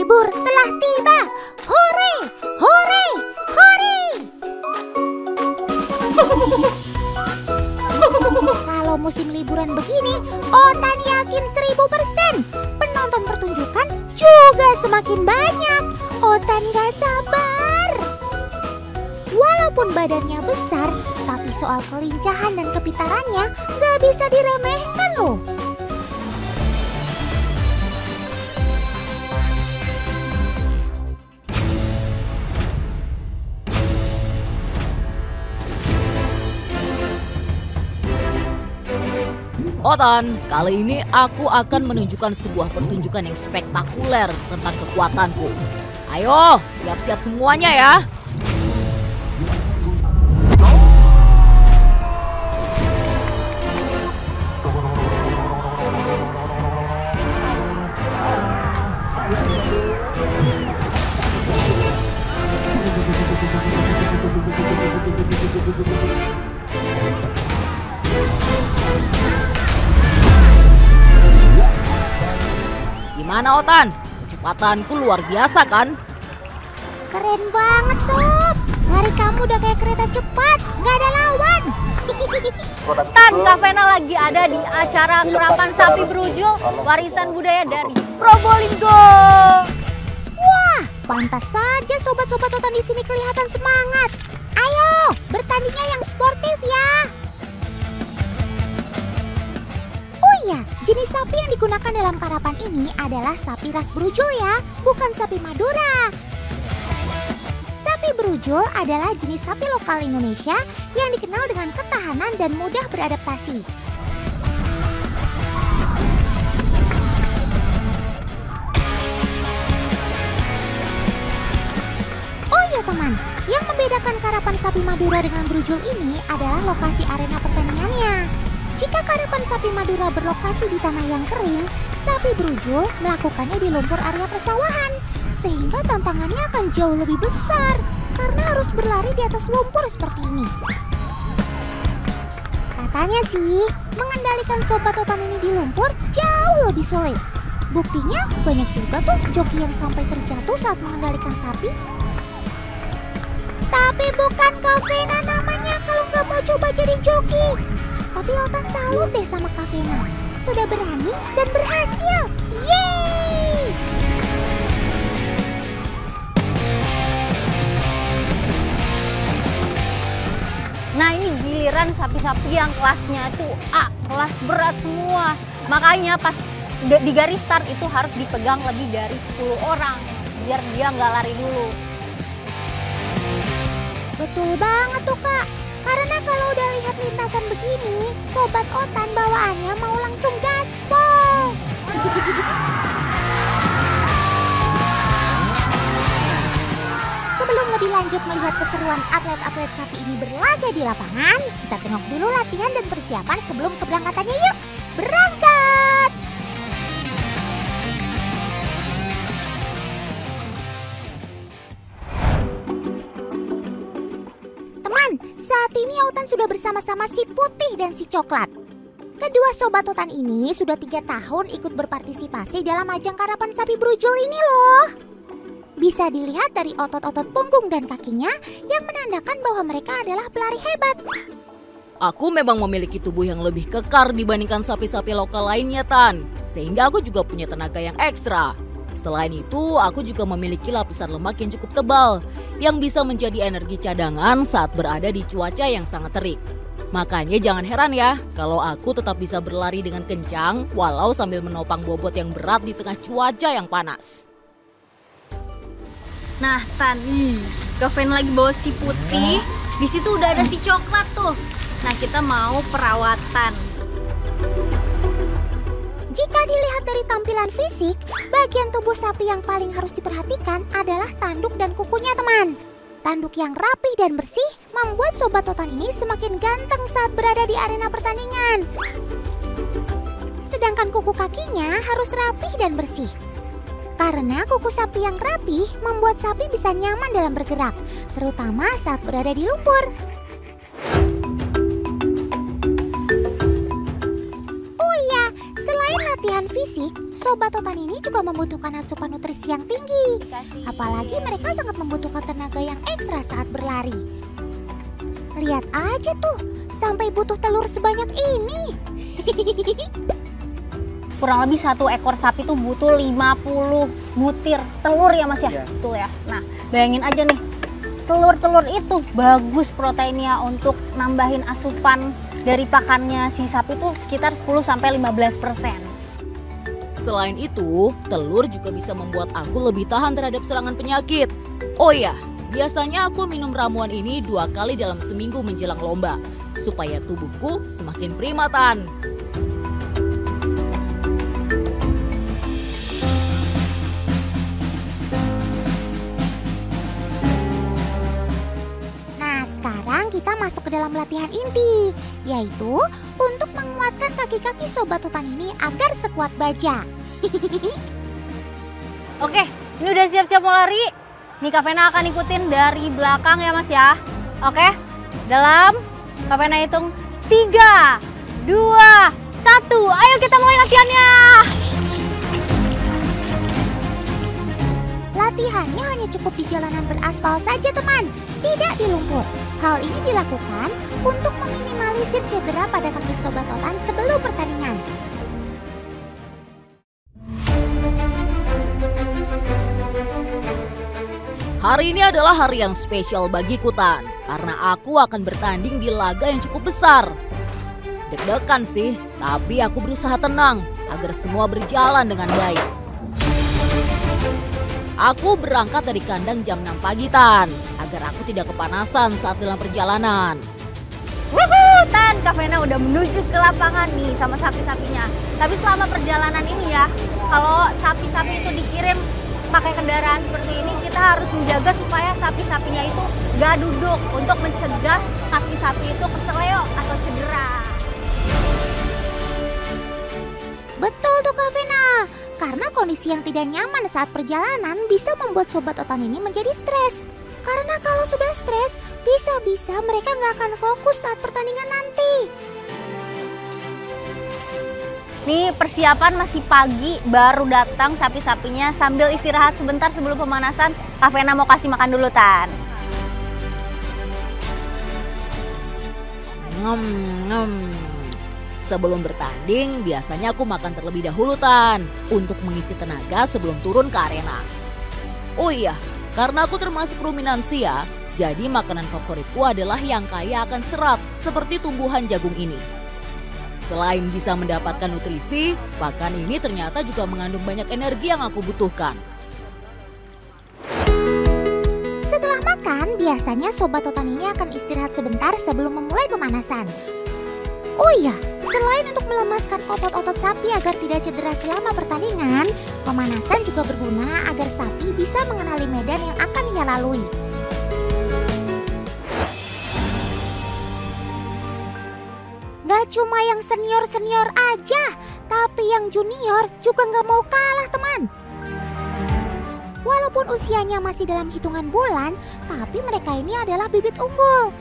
libur telah tiba. Hore, hore, hore. Kalau musim liburan begini, Otan yakin 1000% penonton pertunjukan juga semakin banyak. Otan gak sabar. Walaupun badannya besar, tapi soal kelincahan dan kepintarannya gak bisa diremehkan loh. Otan, kali ini aku akan menunjukkan sebuah pertunjukan yang spektakuler tentang kekuatanku. Ayo, siap-siap semuanya ya. Gimana Otan? Kecepatanku luar biasa kan? Keren banget Sob. Lari kamu udah kayak kereta cepat, gak ada lawan. Tan, Kak Vena lagi ada di acara kerapan sapi berujul warisan budaya dari Probolinggo. Wah, pantas saja sobat-sobat Otan di sini kelihatan semangat. Ayo, bertandingnya yang sportif ya. Oh iya, jenis sapi yang digunakan dalam karapan ini adalah sapi ras berujul ya, bukan sapi Madura. Sapi berujul adalah jenis sapi lokal Indonesia yang dikenal dengan ketahanan dan mudah beradaptasi. Oh iya teman, yang membedakan karapan sapi Madura dengan berujul ini adalah lokasi arena pertandingannya. Jika karapan sapi Madura berlokasi di tanah yang kering, sapi berujul melakukannya di lumpur area persawahan. Sehingga tantangannya akan jauh lebih besar karena harus berlari di atas lumpur seperti ini. Katanya sih, mengendalikan sobat Otan ini di lumpur jauh lebih sulit. Buktinya banyak juga tuh joki yang sampai terjatuh saat mengendalikan sapi. Tapi bukan Kak Vena namanya kalau nggak mau coba jadi joki. Tapi Otan salut deh sama Kak Vena. Sudah berani dan berhasil. Yeay! Nah ini giliran sapi-sapi yang kelasnya itu A, kelas berat semua. Makanya pas di garis start itu harus dipegang lebih dari 10 orang. Biar dia nggak lari dulu. Betul banget tuh Kak. Karena kalau udah lihat lintasan begini, sobat Otan bawaannya mau langsung gaspol. Sebelum lebih lanjut melihat keseruan atlet-atlet sapi ini berlaga di lapangan, kita tengok dulu latihan dan persiapan sebelum keberangkatannya yuk. Berangkat! Teman, saat ini Otan sudah bersama-sama si putih dan si coklat. Kedua sobat Otan ini sudah 3 tahun ikut berpartisipasi dalam ajang karapan sapi berujul ini loh. Bisa dilihat dari otot-otot punggung dan kakinya yang menandakan bahwa mereka adalah pelari hebat. Aku memang memiliki tubuh yang lebih kekar dibandingkan sapi-sapi lokal lainnya Tan. Sehingga aku juga punya tenaga yang ekstra. Selain itu, aku juga memiliki lapisan lemak yang cukup tebal yang bisa menjadi energi cadangan saat berada di cuaca yang sangat terik. Makanya jangan heran ya kalau aku tetap bisa berlari dengan kencang walau sambil menopang bobot yang berat di tengah cuaca yang panas. Nah Tan, Kak Vena lagi bawa si putih. Di situ udah ada si coklat tuh. Nah kita mau perawatan. Jika dilihat dari tampilan fisik, bagian tubuh sapi yang paling harus diperhatikan adalah tanduk dan kukunya teman. Tanduk yang rapi dan bersih membuat sobat Otan ini semakin ganteng saat berada di arena pertandingan. Sedangkan kuku kakinya harus rapih dan bersih. Karena kuku sapi yang rapih membuat sapi bisa nyaman dalam bergerak, terutama saat berada di lumpur. Oh iya, selain latihan fisik, sobat otan ini juga membutuhkan asupan nutrisi yang tinggi. Apalagi mereka sangat membutuhkan tenaga yang ekstra saat berlari. Lihat aja tuh, sampai butuh telur sebanyak ini. Kurang lebih 1 ekor sapi tuh butuh 50 butir telur ya Mas ya? Iya. Betul ya. Nah, bayangin aja nih, telur-telur itu bagus proteinnya untuk nambahin asupan dari pakannya si sapi tuh sekitar 10-15%. Selain itu, telur juga bisa membuat aku lebih tahan terhadap serangan penyakit. Oh ya, biasanya aku minum ramuan ini 2 kali dalam seminggu menjelang lomba, supaya tubuhku semakin primatan. Nah, sekarang kita masuk ke dalam latihan inti, yaitu untuk menguatkan kaki-kaki sobat otan ini agar sekuat baja. Oke, ini udah siap-siap mau lari. Nih Kak Vena akan ikutin dari belakang ya Mas ya. Oke, dalam Kak Vena hitung 3, 2, 1. Ayo kita mulai latihannya. Latihannya hanya cukup di jalanan beraspal saja teman, tidak di lumpur. Hal ini dilakukan untuk meminimalisir cedera pada kaki sobat otan sebelum pertandingan. Hari ini adalah hari yang spesial bagiku Tan, karena aku akan bertanding di laga yang cukup besar. Deg-degan sih, tapi aku berusaha tenang agar semua berjalan dengan baik. Aku berangkat dari kandang jam 6 pagi Tan, agar aku tidak kepanasan saat dalam perjalanan. Wuhuu, Tan, Kak Vena udah menuju ke lapangan nih sama sapi-sapinya. Tapi selama perjalanan ini ya, kalau sapi-sapi itu dikirim pakai kendaraan seperti ini, kita harus menjaga supaya sapi-sapinya itu gak duduk untuk mencegah kaki sapi itu keseleo atau cedera. Betul tuh Kak Vena, karena kondisi yang tidak nyaman saat perjalanan bisa membuat sobat otan ini menjadi stres. Karena kalau sudah stres, bisa-bisa mereka nggak akan fokus saat pertandingan nanti. Nih persiapan masih pagi, baru datang sapi-sapinya sambil istirahat sebentar sebelum pemanasan. Kak Vena mau kasih makan dulu Tan. Sebelum bertanding, biasanya aku makan terlebih dahulu Tan, untuk mengisi tenaga sebelum turun ke arena. Oh iya, karena aku termasuk ruminansia, jadi makanan favoritku adalah yang kaya akan serat, seperti tumbuhan jagung ini. Selain bisa mendapatkan nutrisi, pakan ini ternyata juga mengandung banyak energi yang aku butuhkan. Setelah makan, biasanya sobat otan ini akan istirahat sebentar sebelum memulai pemanasan. Oh iya, selain untuk melemaskan otot-otot sapi agar tidak cedera selama pertandingan, pemanasan juga berguna agar sapi bisa mengenali medan yang akan ia lalui. Gak cuma yang senior-senior aja, tapi yang junior juga gak mau kalah teman. Walaupun usianya masih dalam hitungan bulan, tapi mereka ini adalah bibit unggul.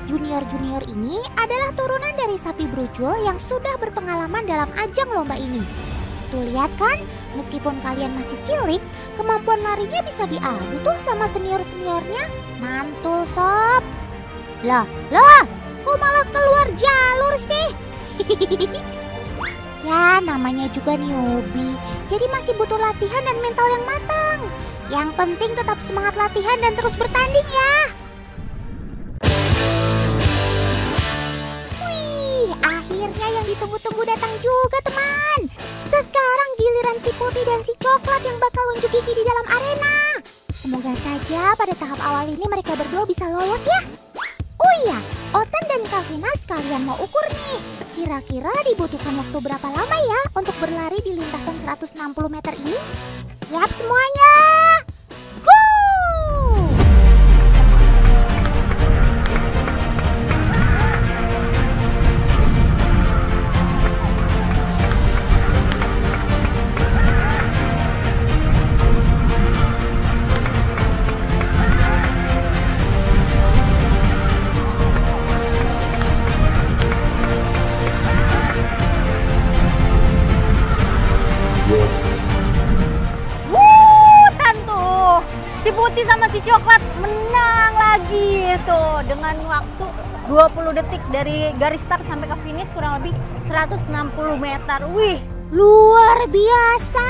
Junior-junior ini adalah turunan dari sapi brujul yang sudah berpengalaman dalam ajang lomba ini. Tuh lihat kan, meskipun kalian masih cilik, kemampuan larinya bisa diadu tuh sama senior-seniornya. Mantul sob. Lah, kok malah keluar jalur sih? Ya namanya juga newbie, jadi masih butuh latihan dan mental yang matang. Yang penting tetap semangat latihan dan terus bertanding ya. Wih, akhirnya yang ditunggu-tunggu datang juga teman. Sekarang giliran si putih dan si coklat yang bakal unjuk gigi di dalam arena. Semoga saja pada tahap awal ini mereka berdua bisa lolos ya. Oh iya, Otan dan Kak Vena sekalian mau ukur nih. Kira-kira dibutuhkan waktu berapa lama ya untuk berlari di lintasan 160 meter ini? Siap semuanya? Go! putih sama si coklat menang lagi tuh dengan waktu 20 detik dari garis start sampai ke finish kurang lebih 160 meter. Wih, Luar biasa.